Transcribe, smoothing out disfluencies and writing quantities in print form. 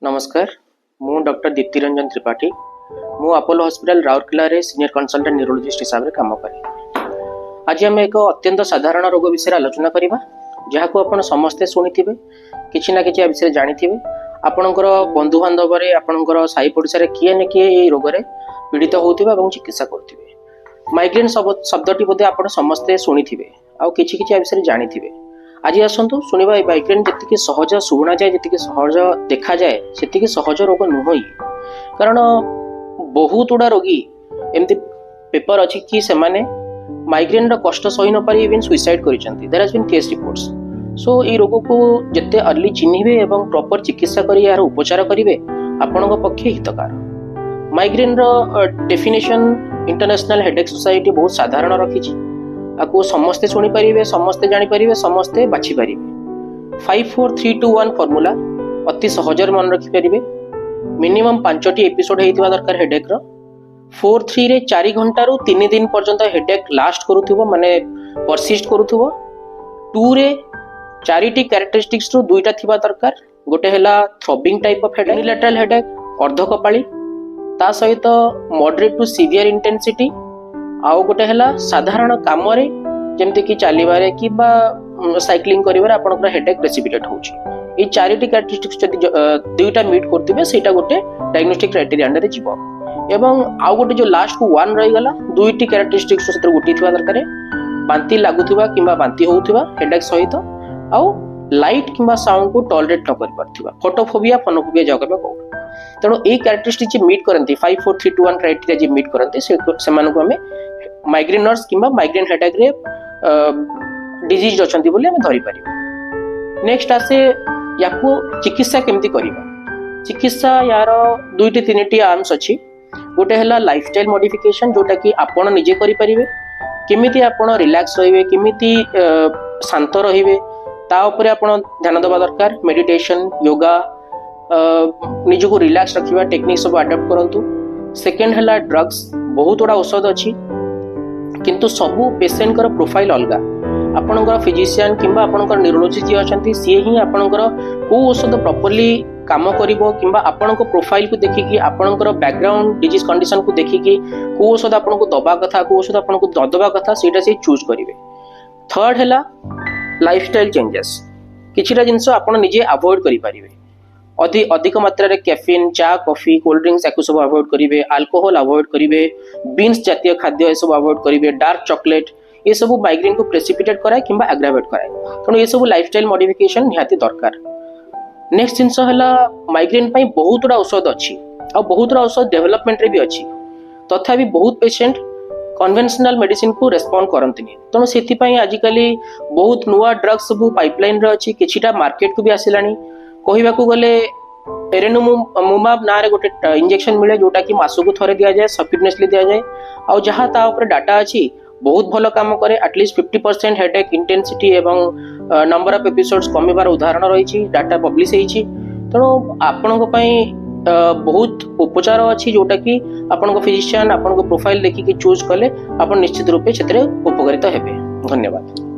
नमस्कार मु डॉक्टर दीप्ति रंजन त्रिपाठी मु अपोलो हॉस्पिटल राउरकेला रे सीनियर कंसल्टेंट न्यूरोलॉजिस्ट हिसाब से काम करे। आज आम एक अत्यंत साधारण रोग विषय आलोचना करवा जहाँ को आप समस्ते शुणिथे कि ना कि विषय जानी आपणकर बंधु बांधव आपणकर साई पड़ोसा किए न किए ये रोग पीड़ित होता चिकित्सा करुवे। माइग्रेन शब्दटी बोधे आप समस्ते शुणिथे आउ कि विषय जानी। आज आसतु शुणा माइग्रेन जी सहज शुणा जाए जी सहज देखा जाए से सहज रोग नुह कारण बहुत गुड़ा रोगी एमती पेपर अच्छी कि से माइग्रेन कष्ट सही न पारी इवन सुइसाइड करिसेंती। There has been case reports. So ये रोग को जिते अर्ली चिन्हिबे एवं प्रॉपर चिकित्सा करी यार उपचार करिवे आपनक पक्षे हितकार। माइग्रेन रो डेफिनेशन इंटरनेशनल हेडेक सोसाइटी बहुत साधारण रखिछि। आपको समस्ते शुणी पारिबे, समस्ते जानि पारिबे, समस्ते बाछि पारिबे। 5 4 3 2 1 फॉर्मूला अति सहजर मन रखि पारिबे। मिनिमम 5टी एपिसोड हेतिबा दरकार हेडेक रो। 4 3 रे 4 घंटा रु 3 दिन पर्यंत हेडेक लास्ट करूथुबो माने परसिस्ट करूथुबो। 2 रे 4टी कैरेक्टरिस्टिक्स रु 2टा थिबा दरकार। गोटे हेला throbbing type of headache, unilateral headache अर्ध कपाली ता सहित मॉडरेट टू सीवियर इंटेंसिटी आउ गोटे हेला साधारण काम रे जेमति कि चलीबारे कि बा साइक्लिंग करिबारे आपनकर हेडेक प्रेसिपिटेट होउची। ए 4टी कैरेक्टरिस्टिक्स जदि 2टा मीट करथिबे सेटा गोटे डायग्नोस्टिक क्राइटेरिया अंडर जीवो। एवं आउ गोटे जो लास्ट को 1 रही गला 2टी कैरेक्टरिस्टिक्स से गोटी थिबा दरकार। बांती लागुथिबा किबा बांती होउथिबा हेडेक सहित आउ लाइट किबा साउंड को टॉलरेट न करि परथिबा फोटोफोबिया फोनोफोबिया जगबा को। तेणु ए कैरेक्टरिस्टिक्स मीट करंती 5 4 3 2 1 क्राइटेरिया जे मीट करंती से मानको हमें माइग्रेनर्स किबा माइग्रेन हेडेक रे डिजीज अछंती बोली हमें धरि पारिबो। नेक्स्ट आसे याको चिकित्सा केमती करिबा। चिकित्सा यार 2टी 3टी आर्म्स अछि। गोटे हला लाइफस्टाइल मॉडिफिकेशन जोटा कि आपण निजे करि परिबे। केमिति आपण रिलैक्स रहिबे, केमिति शांत रहिबे ता ऊपर आपण ध्यान देबा दरकार। मेडिटेशन, योगा, निज को रिलैक्स रखिबा टेक्निक सब अडॉप्ट करंतु। सेकंड हला ड्रग्स बहुत बड़ा औषध अछि किंतु सबु पेशेंट कर प्रोफाइल अलगा। आपनकर फिजिशियन किंबा आपनकर न्यूरोलॉजिस्ट जे अछंती सी ही आपनकर को औषध प्रॉपर्ली काम करिवो किंबा आपनको प्रोफाइल को देखिकी आपनकर बैकग्राउंड डिजीज कंडीशन को देखिकी को औषध आपनको दबा कथा को औषध आपनको ददबा कथा सेटा से चूज करिवे। थर्ड हला लाइफस्टाइल चेंजेस। किछिटा जिंस आपण निजे अवॉइड करि परिवे। अधिक मात्रा रे कैफीन, चा, कॉफी, कोल्ड ड्रिंक्स याकु सब अवॉइड करिवे। अल्कोहल अवॉइड करिवे। बीन्स जातीय खाद्य ए सब अवॉइड करिवे। डार्क चॉकलेट ये सब माइग्रेन को प्रेसिपिटेट कराए किंबा एग्रावेट कराए। तेणु ये सब लाइफस्टाइल मॉडिफिकेशन निहाती दरकार। नेक्स्ट जिंस हला माइग्रेन पई बहुत गुड़ा औषध अछि और बहुत गुड़ा औषध डेवलपमेंट रे भी अछि। तथापि बहुत पेशेंट कन्वेंशनल मेडिसिन को रेस्पॉन्ड करंतिनी। तेणु सेति पई आजिकली बहुत नुआ ड्रग्स सब पाइपलाइन रे अछि। किछिटा मार्केट को भी आसिलानी। कहवा को गले एरेनुमुमाब ना रे गोटे इंजेक्शन मिले जोटा कि मासु को थरे दिया जाए, सब्क्यूटेनियसली दिया जाए और जहाँ ता ऊपर डाटा अछि बहुत भल काम करे। एटलिस्ट 50% हेडेक इंटेंसिटी एवं नंबर ऑफ एपिसोड्स कमिबार उदाहरण रही डाटा पब्लिश होईछि। तेणु आपनक पई बहुत उपचार अछि जोटा कि आपनक फिजिशियन आपनक प्रोफाइल देखिकी चूज कले आपन निश्चित रूपे क्षेत्र उपकारिता हेबे। धन्यवाद।